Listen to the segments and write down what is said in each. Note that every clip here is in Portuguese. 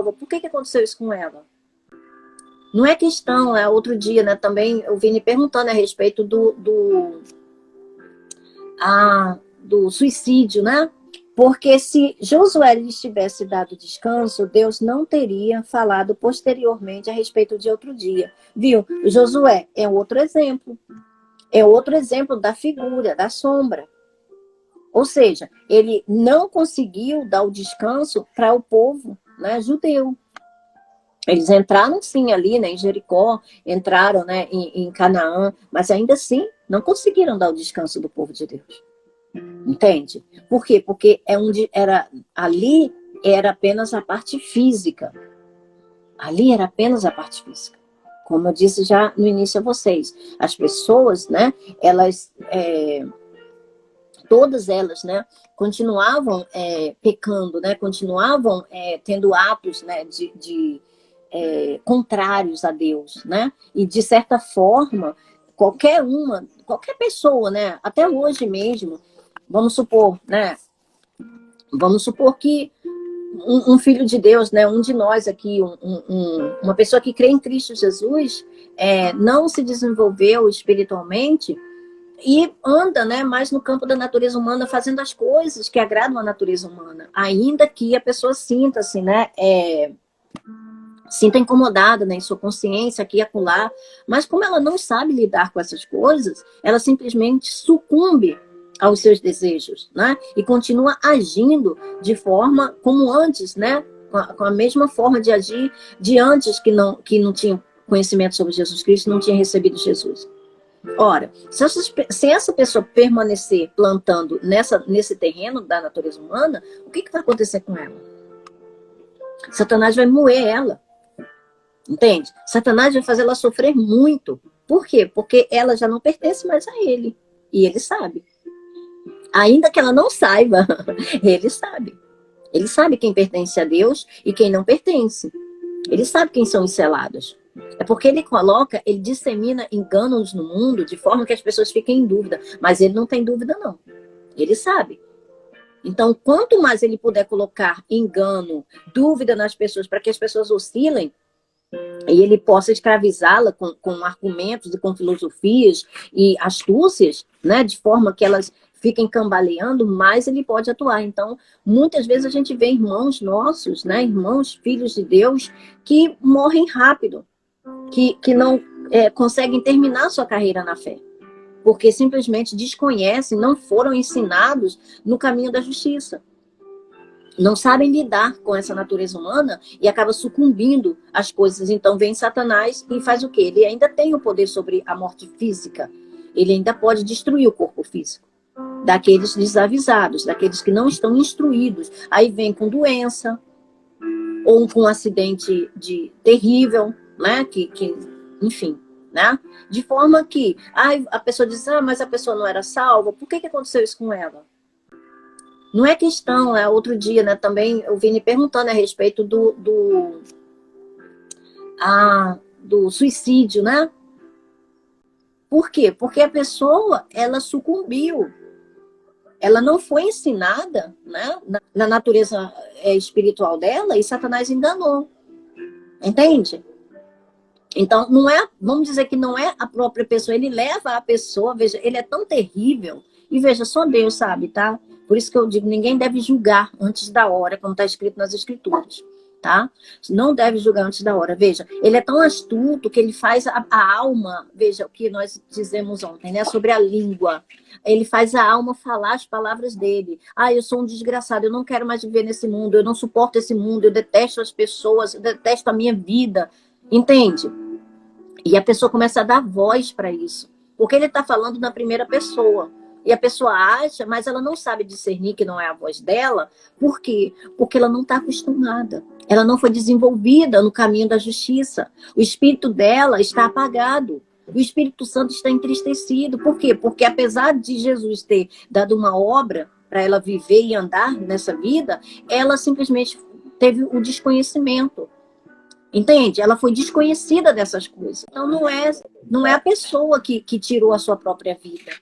Por que aconteceu isso com ela? Não é questão, outro dia, né, também eu vim me perguntando a respeito do suicídio, né? Porque se Josué lhes tivesse dado descanso, Deus não teria falado posteriormente a respeito de outro dia. Viu? Josué é outro exemplo. É outro exemplo da figura, da sombra. Ou seja, ele não conseguiu dar o descanso para o povo, né, judeu. Eles entraram sim ali, né, em Jericó, entraram, né, em Canaã, mas ainda assim não conseguiram dar o descanso do povo de Deus. Entende? Por quê? Porque ali era apenas a parte física. Ali era apenas a parte física. Como eu disse já no início a vocês, as pessoas, né, elas, todas elas, né, continuavam pecando, né, continuavam tendo atos, né, contrários a Deus, né, e de certa forma, qualquer pessoa, né, até hoje mesmo, vamos supor, né, vamos supor que um filho de Deus, né, um de nós aqui, uma pessoa que crê em Cristo Jesus, não se desenvolveu espiritualmente e anda, né, mais no campo da natureza humana, fazendo as coisas que agradam a natureza humana, ainda que a pessoa sinta, assim, né, sinta incomodada, né, em sua consciência aqui e acolá, mas como ela não sabe lidar com essas coisas, ela simplesmente sucumbe aos seus desejos, né, e continua agindo de forma como antes, né, com a mesma forma de agir de antes que não tinha conhecimento sobre Jesus Cristo, não tinha recebido Jesus. Ora, se essa pessoa permanecer plantando nesse terreno da natureza humana, o que vai acontecer com ela? Satanás vai moer ela. Entende? Satanás vai fazer ela sofrer muito. Por quê? Porque ela já não pertence mais a ele. E ele sabe. Ainda que ela não saiba, ele sabe. Ele sabe quem pertence a Deus e quem não pertence. Ele sabe quem são os selados. É porque ele dissemina enganos no mundo de forma que as pessoas fiquem em dúvida. Mas ele não tem dúvida, não. Ele sabe. Então, quanto mais ele puder colocar engano, dúvida nas pessoas, para que as pessoas oscilem, e ele possa escravizá-la com argumentos e com filosofias e astúcias, né, de forma que elas fiquem cambaleando, mais ele pode atuar. Então, muitas vezes a gente vê irmãos nossos, né, irmãos, filhos de Deus, que morrem rápido, que não conseguem terminar sua carreira na fé, porque simplesmente desconhecem, não foram ensinados no caminho da justiça. Não sabem lidar com essa natureza humana e acaba sucumbindo às coisas. Então vem Satanás e faz o quê? Ele ainda tem o poder sobre a morte física. Ele ainda pode destruir o corpo físico daqueles desavisados, daqueles que não estão instruídos. Aí vem com doença ou com um acidente terrível, né? Enfim, né? De forma que a pessoa diz, mas a pessoa não era salva. Por que aconteceu isso com ela? Não é questão, outro dia, né, também eu vim me perguntando a respeito do suicídio, né? Por quê? Porque a pessoa, ela sucumbiu. Ela não foi ensinada, né, na natureza espiritual dela e Satanás enganou. Entende? Então, vamos dizer que não é a própria pessoa, ele leva a pessoa, veja, ele é tão terrível, e veja, só Deus sabe, tá? Por isso que eu digo, ninguém deve julgar antes da hora, como está escrito nas Escrituras, tá? Não deve julgar antes da hora. Veja, ele é tão astuto que ele faz a alma, veja o que nós dizemos ontem, né? Sobre a língua. Ele faz a alma falar as palavras dele. Eu sou um desgraçado, eu não quero mais viver nesse mundo, eu não suporto esse mundo, eu detesto as pessoas, eu detesto a minha vida. Entende? E a pessoa começa a dar voz para isso. Porque ele está falando na primeira pessoa. E a pessoa acha, mas ela não sabe discernir que não é a voz dela. Por quê? Porque ela não está acostumada. Ela não foi desenvolvida no caminho da justiça. O espírito dela está apagado. O Espírito Santo está entristecido. Por quê? Porque apesar de Jesus ter dado uma obra para ela viver e andar nessa vida, ela simplesmente teve o desconhecimento. Entende? Ela foi desconhecida dessas coisas. Então, não é a pessoa que tirou a sua própria vida.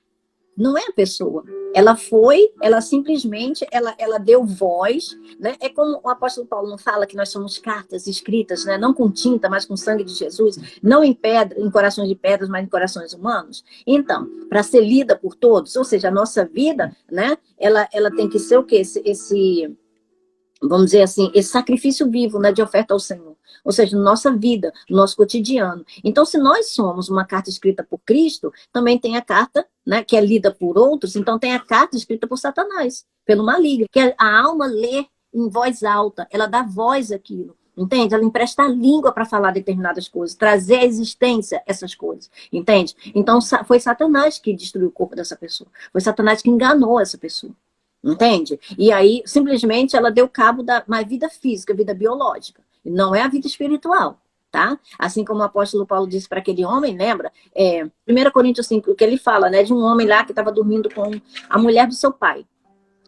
Não é a pessoa. Ela simplesmente, ela deu voz, né? É como o apóstolo Paulo não fala que nós somos cartas escritas, né? Não com tinta, mas com sangue de Jesus, não em pedra, em corações de pedras, mas em corações humanos. Então, para ser lida por todos, ou seja, a nossa vida, né? Ela tem que ser o quê? Vamos dizer assim, esse sacrifício vivo, né, de oferta ao Senhor. Ou seja, nossa vida, nosso cotidiano. Então, se nós somos uma carta escrita por Cristo, também tem a carta, né, que é lida por outros, então tem a carta escrita por Satanás, pelo maligno, que a alma lê em voz alta, ela dá voz àquilo. Entende? Ela empresta a língua para falar determinadas coisas, trazer à existência essas coisas. Entende? Então, foi Satanás que destruiu o corpo dessa pessoa. Foi Satanás que enganou essa pessoa. Entende? E aí, simplesmente, ela deu cabo da vida física, vida biológica. Não é a vida espiritual, tá? Assim como o apóstolo Paulo disse para aquele homem, lembra? 1 Coríntios 5, que ele fala, né? De um homem lá que estava dormindo com a mulher do seu pai.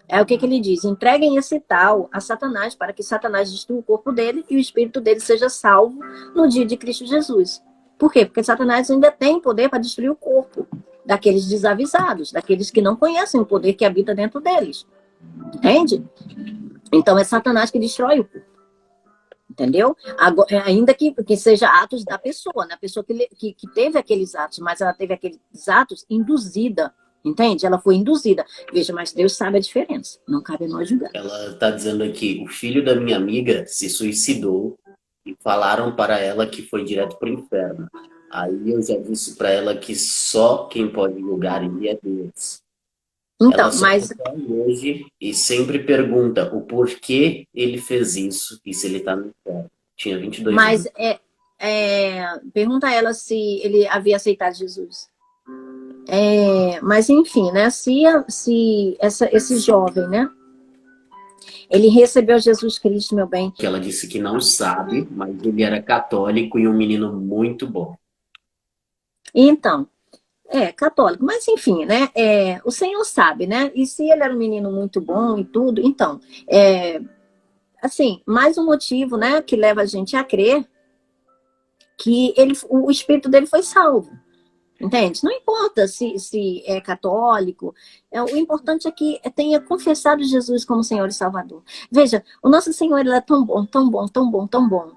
É o que ele diz: entreguem esse tal a Satanás, para que Satanás destrua o corpo dele e o espírito dele seja salvo no dia de Cristo Jesus. Por quê? Porque Satanás ainda tem poder para destruir o corpo daqueles desavisados, daqueles que não conhecem o poder que habita dentro deles. Entende? Então é Satanás que destrói o corpo. Entendeu? Agora, ainda que seja atos da pessoa, né? A pessoa que teve aqueles atos, mas ela teve aqueles atos induzida. Entende? Ela foi induzida. Veja, mas Deus sabe a diferença. Não cabe a nós julgar. Ela está dizendo aqui, o filho da minha amiga se suicidou e falaram para ela que foi direto para o inferno. Aí eu já disse para ela que só quem pode julgar ele é Deus. Então, Ela só mas recebe hoje e sempre pergunta o porquê ele fez isso e se ele está no inferno. Tinha 22 Mas anos. pergunta a ela se ele havia aceitado Jesus. Mas enfim, né? Esse jovem, né? Ele recebeu Jesus Cristo, meu bem. Que ela disse que não sabe, mas ele era católico e um menino muito bom. Então, católico, mas enfim, né? O Senhor sabe, né? E se ele era um menino muito bom e tudo, então, assim, mais um motivo, né, que leva a gente a crer que o espírito dele foi salvo. Entende? Não importa se é católico, o importante é que tenha confessado Jesus como Senhor e Salvador. Veja, o nosso Senhor, ele é tão bom, tão bom, tão bom, tão bom,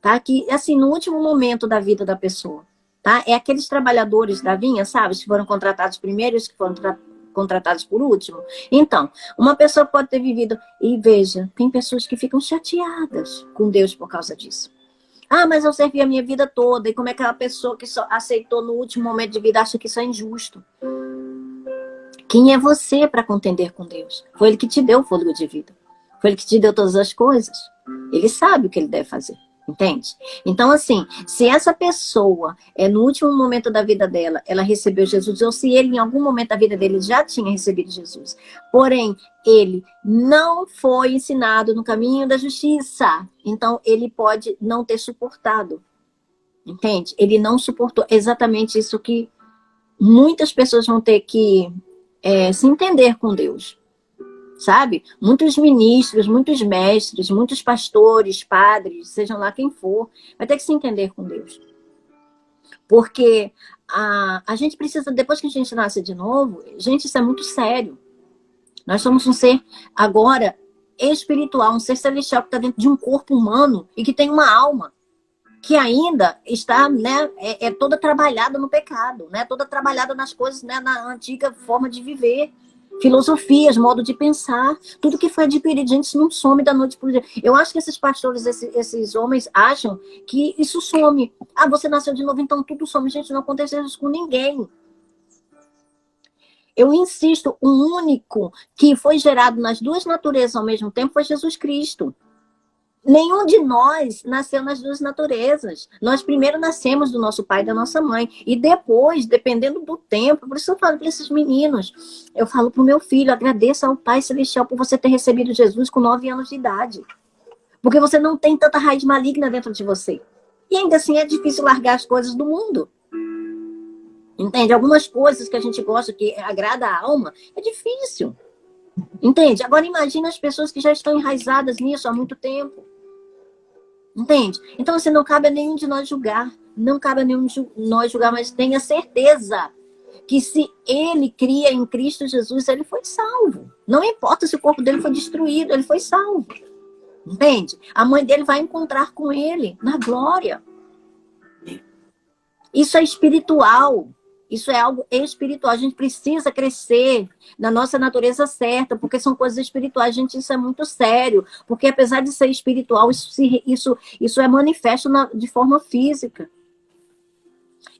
tá? Que, assim, no último momento da vida da pessoa, tá? É aqueles trabalhadores da vinha, sabe? Que foram contratados primeiro e os que foram contratados por último. Então, uma pessoa pode ter vivido, e veja, tem pessoas que ficam chateadas com Deus por causa disso. Ah, mas eu servi a minha vida toda. E como é que uma pessoa que só aceitou no último momento de vida acha que isso é injusto? Quem é você para contender com Deus? Foi Ele que te deu o fôlego de vida. Foi Ele que te deu todas as coisas. Ele sabe o que Ele deve fazer. Entende? Então, assim, se essa pessoa, no último momento da vida dela, ela recebeu Jesus, ou se ele, em algum momento da vida dele, já tinha recebido Jesus, porém, ele não foi ensinado no caminho da justiça, então ele pode não ter suportado. Entende? Ele não suportou exatamente isso que muitas pessoas vão ter que se entender com Deus. Sabe? Muitos ministros, muitos mestres, muitos pastores, padres, sejam lá quem for, vai ter que se entender com Deus. Porque a gente precisa, depois que a gente nasce de novo, gente, isso é muito sério. Nós somos um ser, agora, espiritual, um ser celestial que está dentro de um corpo humano e que tem uma alma que ainda está, né, toda trabalhada no pecado, né, toda trabalhada nas coisas, né, na antiga forma de viver. Filosofias, modo de pensar, tudo que foi adquirido, gente, isso não some da noite para o dia. Eu acho que esses pastores, esses homens, acham que isso some. Ah, você nasceu de novo, então tudo some. Gente, não aconteceu isso com ninguém. Eu insisto, o único que foi gerado nas duas naturezas ao mesmo tempo foi Jesus Cristo. Nenhum de nós nasceu nas duas naturezas. Nós primeiro nascemos do nosso pai e da nossa mãe. E depois, dependendo do tempo, por isso eu falo para esses meninos, eu falo para o meu filho, agradeça ao Pai Celestial por você ter recebido Jesus com 9 anos de idade. Porque você não tem tanta raiz maligna dentro de você. E ainda assim é difícil largar as coisas do mundo. Entende? Algumas coisas que a gente gosta, que agrada a alma, é difícil. Entende? Agora imagina as pessoas que já estão enraizadas nisso há muito tempo. Entende? Então, assim, não cabe a nenhum de nós julgar. Não cabe a nenhum de nós julgar, mas tenha certeza que se ele cria em Cristo Jesus, ele foi salvo. Não importa se o corpo dele foi destruído, ele foi salvo. Entende? A mãe dele vai encontrar com ele na glória. Isso é espiritual. Isso é algo espiritual. A gente precisa crescer na nossa natureza certa, porque são coisas espirituais. Gente, isso é muito sério. Porque apesar de ser espiritual, isso é manifesto de forma física.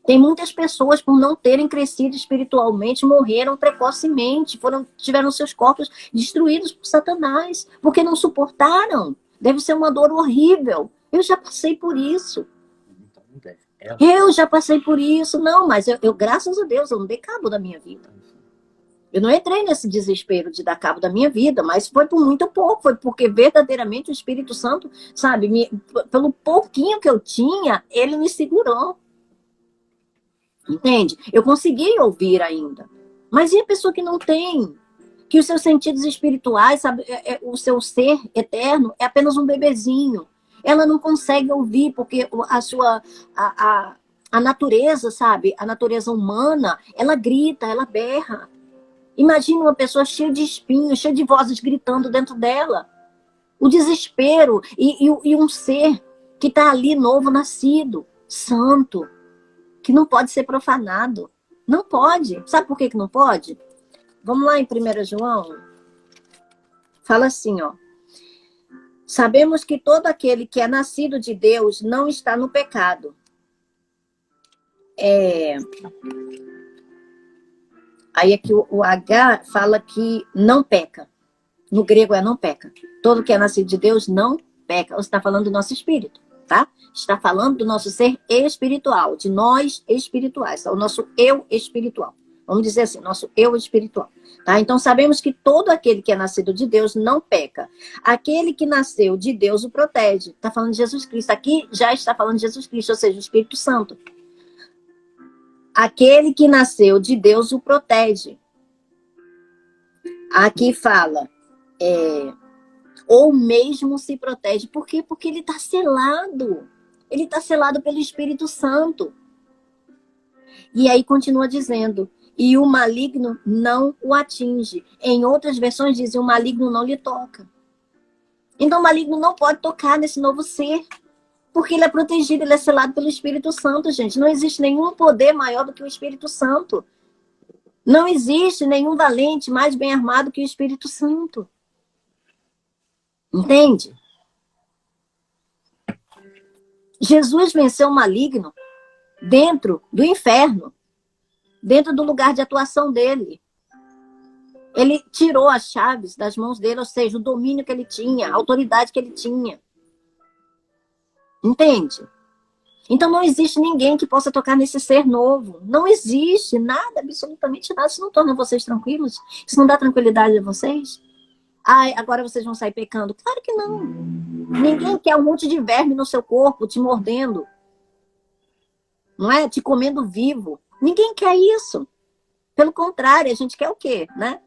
Tem muitas pessoas, por não terem crescido espiritualmente, morreram precocemente, tiveram seus corpos destruídos por Satanás, porque não suportaram. Deve ser uma dor horrível. Eu já passei por isso. Eu já passei por isso. Não, mas eu graças a Deus, eu não dei cabo da minha vida. Eu não entrei nesse desespero de dar cabo da minha vida, mas foi por muito pouco. Foi porque verdadeiramente o Espírito Santo, sabe, pelo pouquinho que eu tinha, ele me segurou. Entende? Eu consegui ouvir ainda. Mas e a pessoa que não tem? Que os seus sentidos espirituais, sabe, o seu ser eterno é apenas um bebezinho. Ela não consegue ouvir porque a natureza, sabe? A natureza humana, ela grita, ela berra. Imagina uma pessoa cheia de espinhos, cheia de vozes gritando dentro dela. O desespero e um ser que está ali novo, nascido, santo, que não pode ser profanado. Não pode. Sabe por que não pode? Vamos lá em 1 João. Fala assim, ó. Sabemos que todo aquele que é nascido de Deus não está no pecado. Aí aqui o H fala que não peca. No grego é não peca. Todo que é nascido de Deus não peca. Você está falando do nosso espírito, tá? Está falando do nosso ser espiritual, de nós espirituais, tá? O nosso eu espiritual. Vamos dizer assim, nosso eu espiritual. Tá? Então sabemos que todo aquele que é nascido de Deus não peca. Aquele que nasceu de Deus o protege. Está falando de Jesus Cristo. Aqui já está falando de Jesus Cristo, ou seja, o Espírito Santo. Aquele que nasceu de Deus o protege. Aqui fala, ou mesmo se protege. Por quê? Porque ele está selado. Ele está selado pelo Espírito Santo. E aí continua dizendo, e o maligno não o atinge. Em outras versões dizem, o maligno não lhe toca. Então o maligno não pode tocar nesse novo ser. Porque ele é protegido, ele é selado pelo Espírito Santo, gente. Não existe nenhum poder maior do que o Espírito Santo. Não existe nenhum valente mais bem armado que o Espírito Santo. Entende? Jesus venceu o maligno dentro do inferno, dentro do lugar de atuação dele. Ele tirou as chaves das mãos dele, ou seja, o domínio que ele tinha, a autoridade que ele tinha. Entende? Então não existe ninguém que possa tocar nesse ser novo. Não existe nada, absolutamente nada. Isso não torna vocês tranquilos? Isso não dá tranquilidade a vocês? Ai, agora vocês vão sair pecando. Claro que não. Ninguém quer um monte de verme no seu corpo, te mordendo. Não é? Te comendo vivo. Ninguém quer isso. Pelo contrário, a gente quer o quê? Né?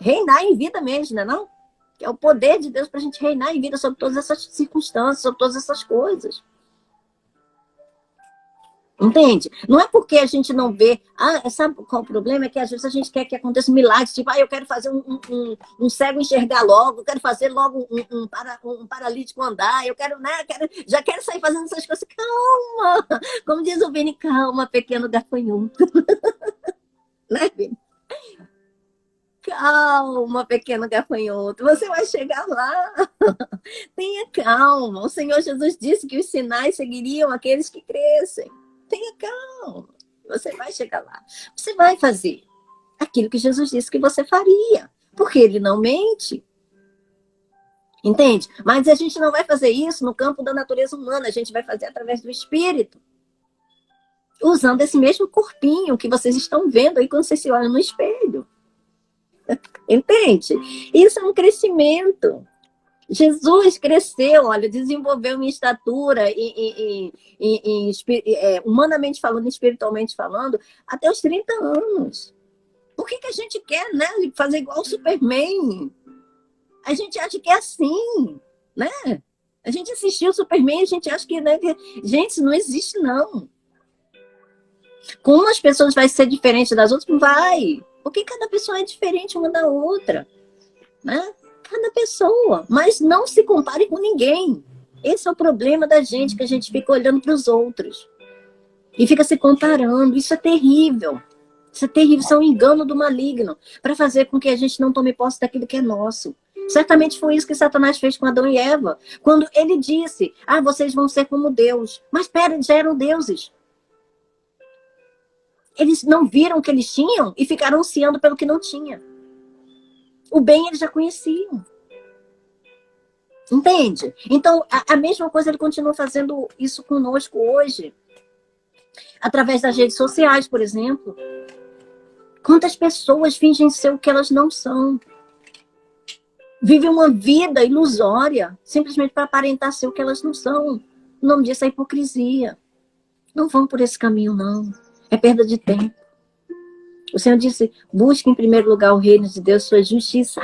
Reinar em vida mesmo, né? Não? É o poder de Deus para a gente reinar em vida sobre todas essas circunstâncias, sobre todas essas coisas. Entende? Não é porque a gente não vê. Sabe qual o problema? É que às vezes a gente quer que aconteça um milagre, tipo, eu quero fazer um cego enxergar logo, eu quero fazer logo um paralítico andar, eu quero, né? Já quero sair fazendo essas coisas. Calma! Como diz o Vini, calma, pequeno gafanhoto. Né, Vini? Calma, pequeno gafanhoto, você vai chegar lá. Tenha calma. O Senhor Jesus disse que os sinais seguiriam aqueles que crescem. Tenha calma. Você vai chegar lá. Você vai fazer aquilo que Jesus disse que você faria. Porque ele não mente. Entende? Mas a gente não vai fazer isso no campo da natureza humana. A gente vai fazer através do Espírito. Usando esse mesmo corpinho que vocês estão vendo aí quando vocês se olham no espelho. Entende? Isso é um crescimento. Jesus cresceu, olha, desenvolveu em estatura, humanamente falando, espiritualmente falando, até os 30 anos. Por que a gente quer, né, fazer igual o Superman? A gente acha que é assim, né? A gente assistiu o Superman, a gente acha que, né, gente, isso não existe, não. Com umas pessoas vai ser diferente das outras? Vai. Porque cada pessoa é diferente uma da outra. Né? Cada pessoa. Mas não se compare com ninguém. Esse é o problema da gente, que a gente fica olhando para os outros. E fica se comparando. Isso é terrível. Isso é terrível. Isso é um engano do maligno. Para fazer com que a gente não tome posse daquilo que é nosso. Certamente foi isso que Satanás fez com Adão e Eva. Quando ele disse, vocês vão ser como Deus. Mas espera, eles já eram deuses. Eles não viram o que eles tinham e ficaram ansiando pelo que não tinha. O bem eles já conheciam. Entende? Então, a mesma coisa ele continua fazendo isso conosco hoje. Através das redes sociais, por exemplo. Quantas pessoas fingem ser o que elas não são? Vivem uma vida ilusória, simplesmente para aparentar ser o que elas não são. O nome disso é hipocrisia. Não vão por esse caminho, não. É perda de tempo. O Senhor disse, busque em primeiro lugar o reino de Deus, sua justiça.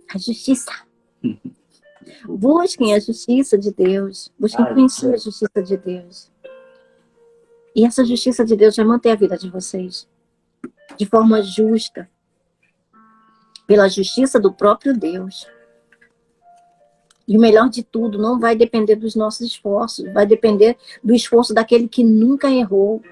A justiça. Busquem a justiça de Deus. Busquem conhecer a justiça de Deus. E essa justiça de Deus vai manter a vida de vocês. De forma justa. Pela justiça do próprio Deus. E o melhor de tudo, não vai depender dos nossos esforços. Vai depender do esforço daquele que nunca errou.